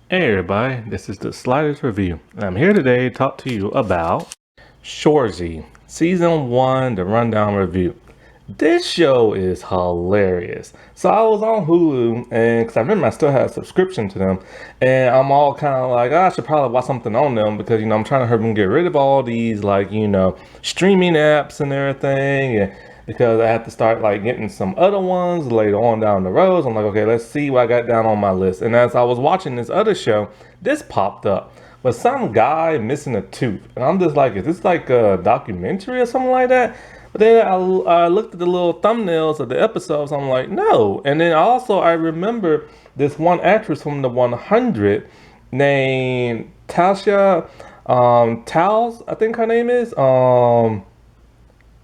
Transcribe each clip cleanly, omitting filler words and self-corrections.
Hey everybody, this is the Sliders Review, and I'm here today to talk to you about Shoresy, Season 1, the Rundown Review. This show is hilarious. So I was on Hulu, and because I remember I still had a subscription to them, and I'm all kind of like, I should probably watch something on them because, I'm trying to hurry them get rid of all these, streaming apps and everything, and because I have to start like getting some other ones later on down the road. So I'm like, okay, let's see what I got down on my list. And as I was watching this other show, this popped up with some guy missing a tooth, and I'm just like, is this like a documentary or something like that? But then I looked at the little thumbnails of the episodes. I'm like, no. And then also I remember this one actress from the 100 named Tasha Towles, I think her name is.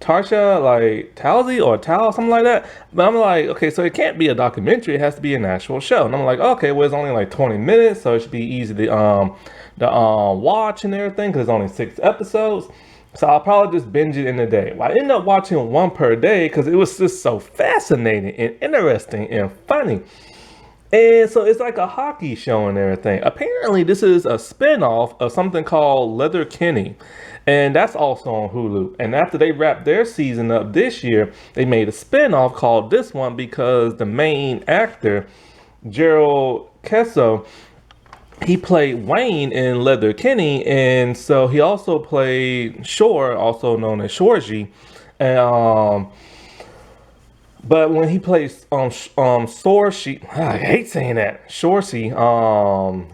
Tarsha, like Talsey or Tal, something like that. But I'm like, okay, so it can't be a documentary. It has to be an actual show. And I'm like, okay, well, it's only like 20 minutes, so it should be easy to watch and everything because it's only 6 episodes. So I'll probably just binge it in a day. Well, I ended up watching one per day because it was just so fascinating and interesting and funny. And so it's like a hockey show and everything. Apparently, this is a spinoff of something called Leather Kenny. And that's also on Hulu. And after they wrapped their season up this year, they made a spinoff called this one because the main actor, Gerald Kesso, he played Wayne in Leather Kenny. And so he also played Shore, also known as Shoresy. And but when he plays Shoresy, I hate saying that, Shoresy,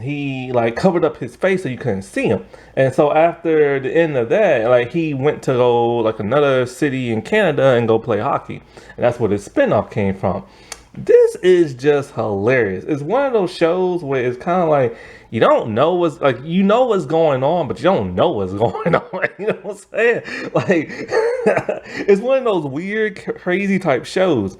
he like covered up his face so you couldn't see him. And so after the end of that, like he went to go like another city in Canada and go play hockey. And that's where the spinoff came from. This is just hilarious. It's one of those shows where it's kind of like you don't know what's like what's going on, but you don't know what's going on. You know what I'm saying? Like it's one of those weird, crazy type shows.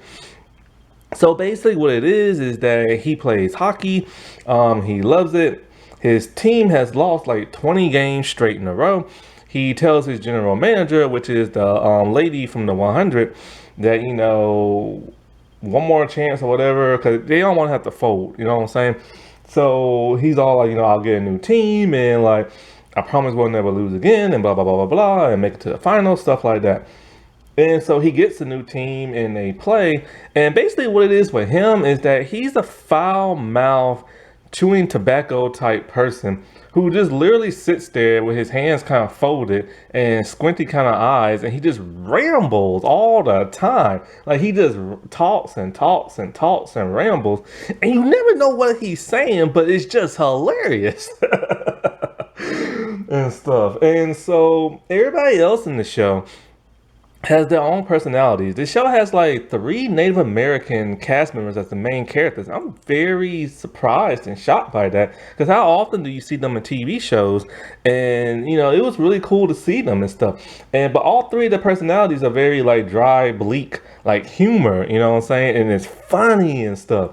So basically, what it is that he plays hockey. He loves it. His team has lost like 20 games straight in a row. He tells his general manager, which is the lady from the 100, that one more chance or whatever, because they don't want to have to fold. You know what I'm saying? So he's all like, I'll get a new team, and like, I promise we'll never lose again, and blah blah blah blah blah, and make it to the final, stuff like that. And so he gets a new team and they play. And basically, what it is with him is that he's a foul mouth, chewing tobacco type person who just literally sits there with his hands kind of folded and squinty kind of eyes, and he just rambles all the time. Like he just talks and talks and talks and rambles, and you never know what he's saying, but it's just hilarious. And stuff. And so everybody else in the show has their own personalities. The show has like 3 Native American cast members as the main characters. I'm very surprised and shocked by that because how often do you see them in TV shows? And it was really cool to see them and stuff. And but all 3 of the personalities are very like dry, bleak, like humor. You know what I'm saying? And it's funny and stuff.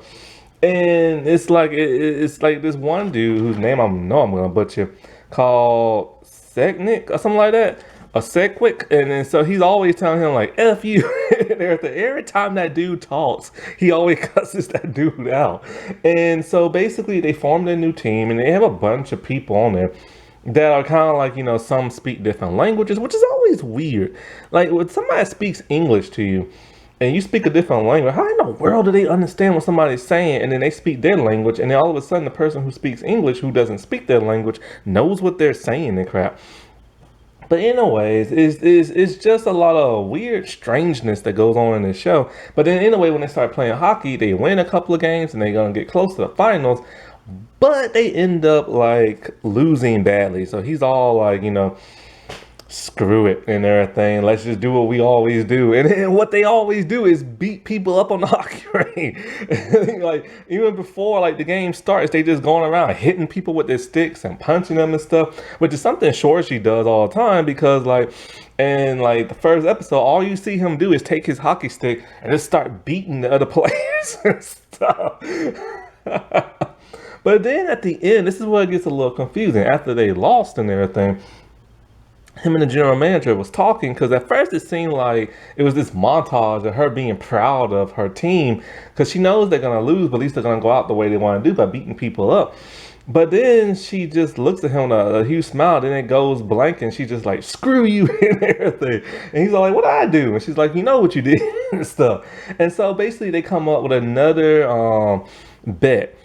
And it's like this one dude whose name I know I'm gonna butcher, called Segnick or something like that. A Sedgwick, and then so he's always telling him like "f you" and everything. Every time that dude talks, he always cusses that dude out. And so basically, they formed a new team, and they have a bunch of people on there that are kind of like some speak different languages, which is always weird. Like when somebody speaks English to you, and you speak a different language, how in the world do they understand what somebody's saying? And then they speak their language, and then all of a sudden, the person who speaks English, who doesn't speak their language, knows what they're saying and crap. But anyways, it's just a lot of weird strangeness that goes on in this show. But then anyway, when they start playing hockey, they win a couple of games and they're gonna get close to the finals. But they end up like losing badly. So he's all like, screw it and everything. Let's just do what we always do. And then what they always do is beat people up on the hockey ring. Like even before like the game starts, they just going around hitting people with their sticks and punching them and stuff, which is something Shoresy does all the time because like in like the first episode, all you see him do is take his hockey stick and just start beating the other players and stuff. But then at the end, this is where it gets a little confusing. After they lost and everything, him and the general manager was talking because at first it seemed like it was this montage of her being proud of her team because she knows they're going to lose, but at least they're going to go out the way they want to do by beating people up. But then she just looks at him with a huge smile, then it goes blank, and she's just like, screw you and everything. And he's all like, what did I do? And she's like, you know what you did and stuff. And so basically they come up with another bet.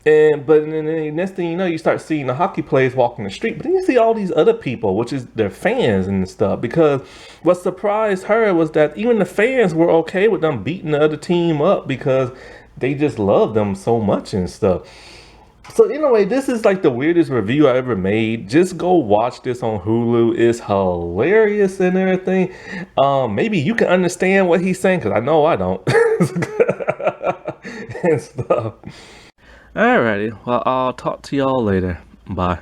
But then the next thing you know, you start seeing the hockey players walking the street. But then you see all these other people, which is their fans and stuff. Because what surprised her was that even the fans were okay with them beating the other team up because they just love them so much and stuff. So anyway, this is like the weirdest review I ever made. Just go watch this on Hulu. It's hilarious and everything. Maybe you can understand what he's saying because I know I don't and stuff. Alrighty, well, I'll talk to y'all later. Bye.